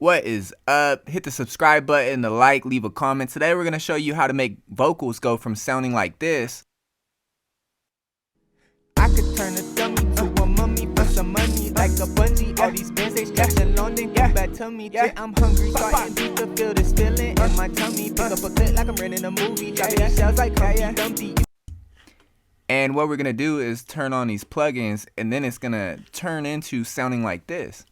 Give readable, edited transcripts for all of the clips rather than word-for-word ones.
What is up? Hit the subscribe button, the like, leave a comment. Today we're going to show you how to make vocals go from sounding like this. I could turn a dummy to a mummy for some money like a bungee. All these bands they stretch along, then come back to me. Yeah, I'm hungry, starting to feel this feeling in my tummy. Pick up a clip like I'm renting a movie. Dropping these shells like Humpty Dumpty. And what we're going to do is turn on these plugins, and then it's going to turn into sounding like this.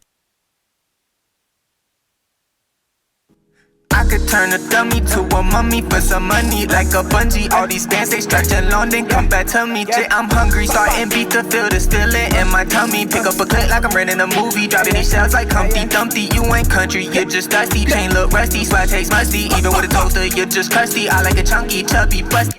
I could turn a dummy to a mummy for some money like a bungee. All these bands they stretch along, then come back to me. Yeah, I'm hungry, starting to feel this feeling in my tummy. Pick up a clip like I'm renting a movie. Dropping these shells like Humpty Dumpty. You ain't country, you're just dusty. Chain look rusty, swag taste musty. Even with a toaster, you're just crusty. I like a chunky, chubby, busty.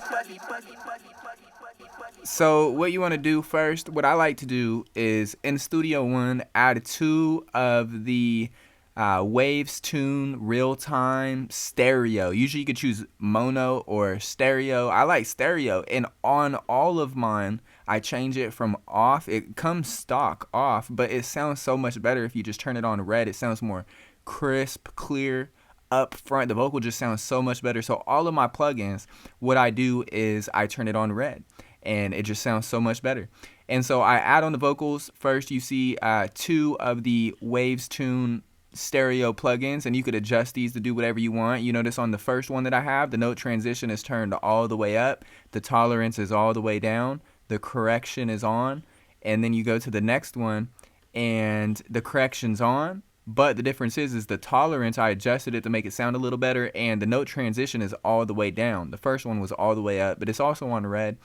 So what you want to do first, what I like to do is in Studio One, add 2 of the Waves Tune real-time stereo. Usually you could choose mono or stereo. I like stereo, and on all of mine I change it from off. It comes stock off, but it sounds so much better if you just turn it on red. It sounds more crisp, clear up front. The vocal just sounds so much better. So all of my plugins, what I do is I turn it on red, and it just sounds so much better. And so I add on the vocals. First you see 2 of the Waves Tune stereo plugins, and you could adjust these to do whatever you want. You notice on the first one that I have, the note transition is turned all the way up, the tolerance is all the way down, the correction is on, and then you go to the next one and the correction's on, but the difference is the tolerance, I adjusted it to make it sound a little better, and the note transition is all the way down. The first one was all the way up, but it's also on red.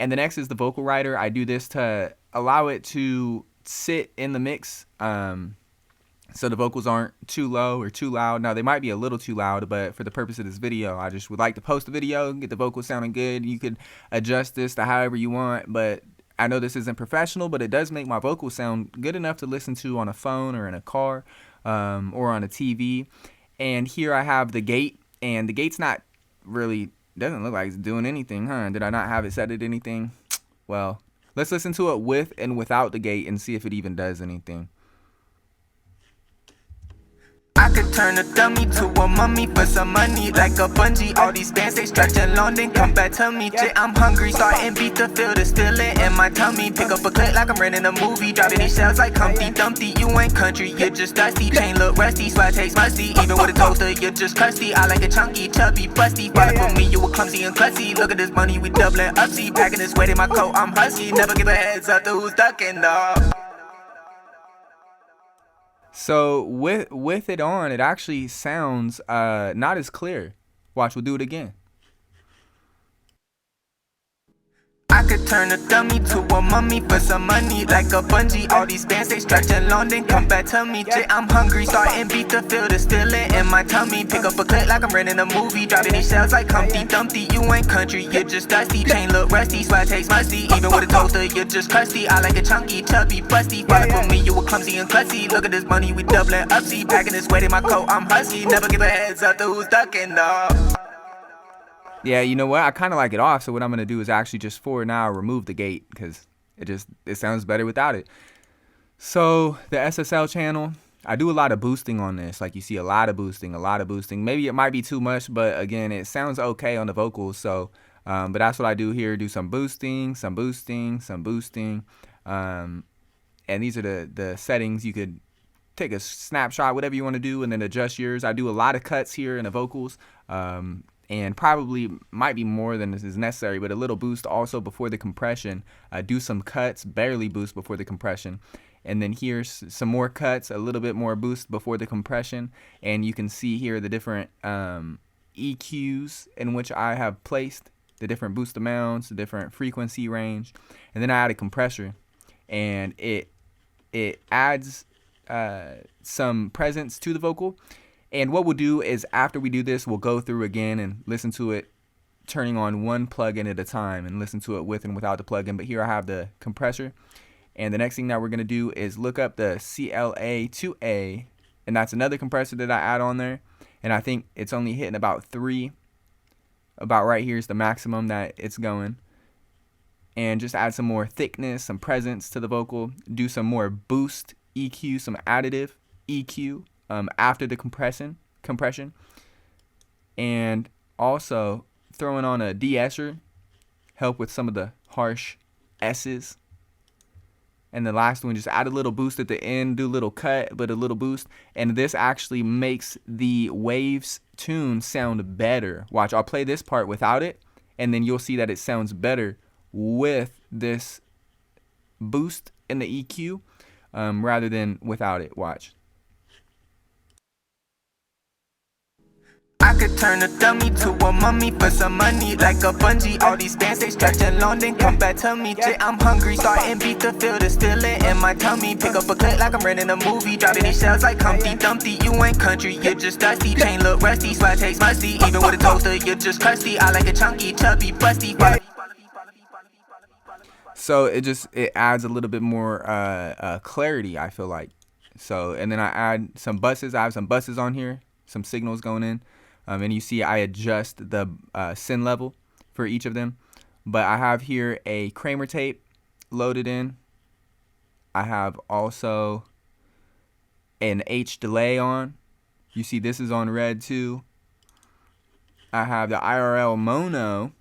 And the next is the vocal writer. I do this to allow it to sit in the mix, so the vocals aren't too low or too loud. Now, they might be a little too loud, but for the purpose of this video, I just would like to post the video, get the vocals sounding good. You could adjust this to however you want, but I know this isn't professional, but it does make my vocals sound good enough to listen to on a phone or in a car or on a TV. And here I have the gate, and the gate's not really, doesn't look like it's doing anything, huh? Did I not have it set at anything? Well, let's listen to it with and without the gate and see if it even does anything. I could turn a dummy to a mummy for some money like a bungee. All these bands they stretch along, then come back to me. Yeah, I'm hungry, starting to feel the feeling in my tummy. Pick up a clip like I'm renting a movie. Dropping these shells like Humpty Dumpty. You ain't country, you're just dusty. Chain look rusty, swag taste musty. Even with a toaster, you're just crusty. I like a chunky, chubby, busty. Falling for me, you were clumsy and klutzy. Look at this money, we doubling up. See, packing this weight in my coat, I'm husky. Never give a heads up to who's ducking, dog. So with it on, it actually sounds not as clear. Watch, we'll do it again. I could turn a dummy to a mummy for some money like a bungee. All these bands they stretch along, then come back to me. Yeah, I'm hungry, starting to feel this feeling in my tummy. Pick up a clip like I'm renting a movie. Dropping these shells like Humpty Dumpty. You ain't country, you're just dusty. Chain look rusty, swag taste musty. Even with a toaster, you're just crusty. I like a chunky, chubby, busty. Falling for me, you were clumsy and klutzy. Look at this money, we doubling up. See, packing this weight in my coat, I'm husky. Never give a heads up to who's ducking, dog. Yeah, you know what? I kind of like it off, so what I'm going to do is actually just for now remove the gate because it sounds better without it. So the SSL channel, I do a lot of boosting on this. Like you see a lot of boosting. Maybe it might be too much, but again, it sounds okay on the vocals. So, but that's what I do here. Do some boosting. And these are the settings. You could take a snapshot, whatever you want to do, and then adjust yours. I do a lot of cuts here in the vocals. And probably might be more than this is necessary, but a little boost also before the compression. Do some cuts, barely boost before the compression. And then here's some more cuts, a little bit more boost before the compression. And you can see here the different EQs in which I have placed, the different boost amounts, the different frequency range. And then I add a compressor, and it adds some presence to the vocal. And what we'll do is after we do this, we'll go through again and listen to it, turning on one plugin at a time and listen to it with and without the plugin. But here I have the compressor. And the next thing that we're going to do is look up the CLA2A. And that's another compressor that I add on there. And I think it's only hitting about 3. About right here is the maximum that it's going. And just add some more thickness, some presence to the vocal. Do some more boost EQ, some additive EQ. after the compression, and also throwing on a de-esser, help with some of the harsh S's. And the last one, just add a little boost at the end, do a little cut, but a little boost. And this actually makes the waves tune sound better. Watch, I'll play this part without it, and then you'll see that it sounds better with this boost in the EQ rather than without it. Watch. I could turn a dummy to a mummy for some money, like a bungee. All these bands they stretch along, then come back to me. Jay, I'm hungry, starting beat the feel the stealing in my tummy. Pick up a clip like I'm renting a movie, dropping these shells like Humpty Dumpty. You ain't country, you're just dusty. Chain look rusty, swag taste musty. Even with a toaster, you're just crusty. I like a chunky, chubby, busty. So it adds a little bit more clarity, I feel like. So, and then I add some buses. I have some buses on here, some signals going in. And you see I adjust the send level for each of them. But I have here a Kramer tape loaded in. I have also an H delay on. You see this is on red too. I have the IRL mono,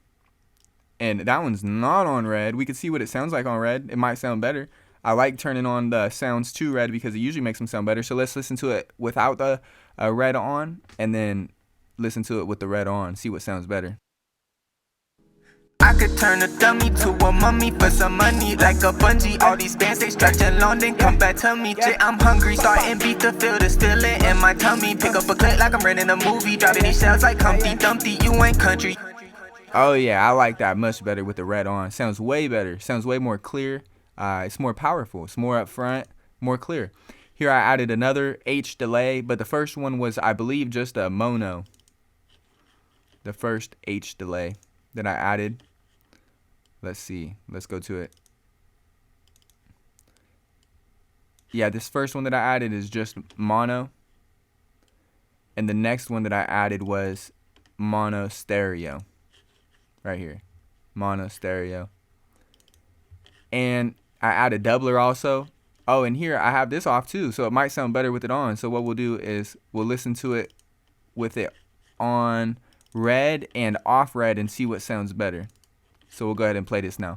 and that one's not on red. We can see what it sounds like on red. It might sound better. I like turning on the sounds to red because it usually makes them sound better. So let's listen to it without the red on, and then listen to it with the red on, see what sounds better. I could turn a dummy to a mummy for some money, like a bungee. All these bands they stretch along, then come back to me. Jay, I'm hungry, starting beat the feel the stealing in my tummy. Pick up a clip like I'm renting a movie, dropping these shells like Humpty Dumpty. You ain't country. Oh yeah, I like that much better with the red on. Sounds way better. Sounds way more clear. It's more powerful. It's more upfront, more clear. Here I added another H delay, but the first one was, I believe, just a mono. The first H delay that I added. Let's see. Let's go to it. Yeah, this first one that I added is just mono. And the next one that I added was mono stereo. Right here. Mono stereo. And I add a doubler also. Oh, and here I have this off too, so it might sound better with it on. So what we'll do is we'll listen to it with it on red and off red and see what sounds better. So we'll go ahead and play this now.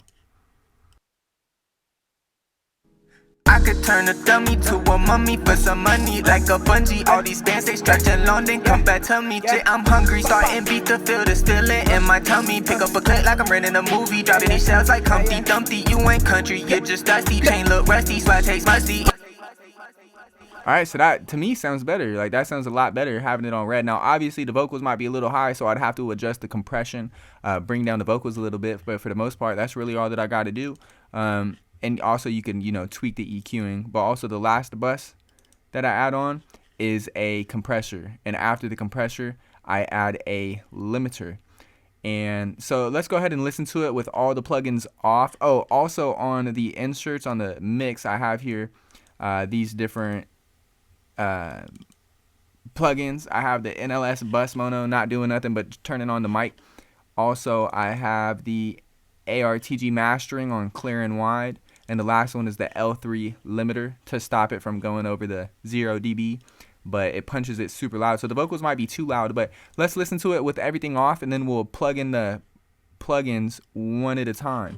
I could turn a dummy to a mummy for some money, like a bungee. All these bands they stretch along, then come back to me. Jay, I'm hungry, starting beat the feel the stealing in my tummy. Pick up a clip like I'm renting a movie, dropping these shells like Humpty Dumpty. You ain't country, you're just dusty. Chain look rusty, swag taste musty. All right, so that to me sounds better. Like that sounds a lot better having it on red. Now, obviously the vocals might be a little high, so I'd have to adjust the compression, bring down the vocals a little bit. But for the most part, that's really all that I got to do. And also you can, tweak the EQing. But also the last bus that I add on is a compressor, and after the compressor, I add a limiter. And so let's go ahead and listen to it with all the plugins off. Oh, also on the inserts on the mix, I have here these different plugins. I have the NLS bus mono, not doing nothing but turning on the mic. Also, I have the ARTG mastering on clear and wide, and the last one is the L3 limiter to stop it from going over the 0 dB, but it punches it super loud, so the vocals might be too loud. But let's listen to it with everything off, and then we'll plug in the plugins one at a time.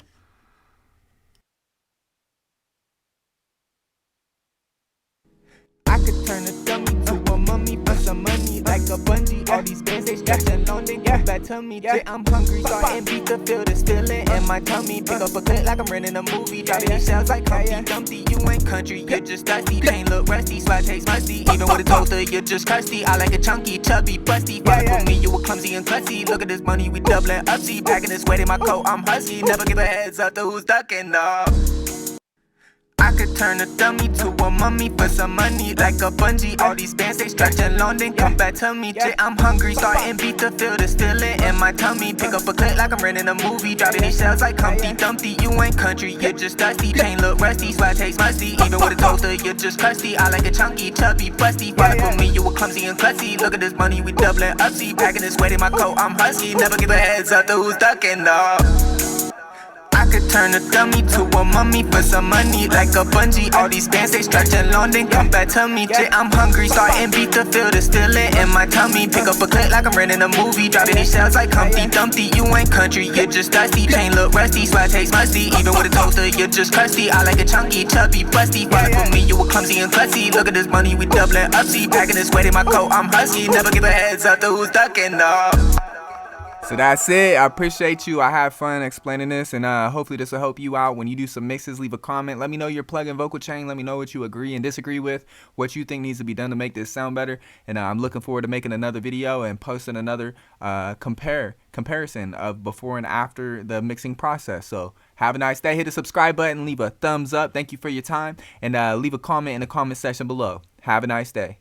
I could turn a dummy to a mummy for some money, like a bungee. All these bands they stretch along, then come back to me. Jay, I'm hungry, starting beat the feel the stealing in my tummy. Pick up a clip like I'm renting a movie, dropping these shells like Humpty Dumpty. You ain't country, you're just dusty. Chain look rusty, swag taste musty. Even with a toaster, you're just crusty. I like a chunky, chubby, busty. Fuck with me, you were clumsy and clumsy. Look at this money, we doubling up. See, packing this weight in my coat, I'm husky. Never give a heads up to who's ducking up. I could turn a dummy to a mummy for some money, like a bungee. All these bands they stretch along, then come back to me. Jay, I'm hungry, starting beat the feel the stealing in my tummy. Pick up a clip like I'm renting a movie, dropping these shells like Humpty Dumpty. You ain't country, you're just dusty. Chain look rusty, swag taste musty. Even with a toaster, you're just crusty. I like a chunky, chubby, busty. Fuck with me, you were clumsy and clumsy. Look at this money, we doubling up. See, packing this weight in my coat, I'm husky. Never give a heads up to who's ducking up. I could turn turn a dummy to a mummy for some money like a bungee. All these bands they stretch along, then come back to me. Jay, I'm hungry, starting beat to feel the stealing in my tummy. Pick up a clip like I'm renting a movie, dropping these shells like Humpty Dumpty. You ain't country, you're just dusty. Chain look rusty, swag taste musty. Even with a toaster, you're just crusty. I like a chunky, chubby, busty. Falling for me, you were clumsy and klutzy. Look at this money, we doubling up. See, packing this weight in my coat, I'm husky. Never give a heads up to who's ducking up. So that's it. I appreciate you. I had fun explaining this, and hopefully this will help you out when you do some mixes. Leave a comment. Let me know your plugin vocal chain. Let me know what you agree and disagree with, what you think needs to be done to make this sound better. And I'm looking forward to making another video and posting another comparison of before and after the mixing process. So have a nice day. Hit the subscribe button. Leave a thumbs up. Thank you for your time. And leave a comment in the comment section below. Have a nice day.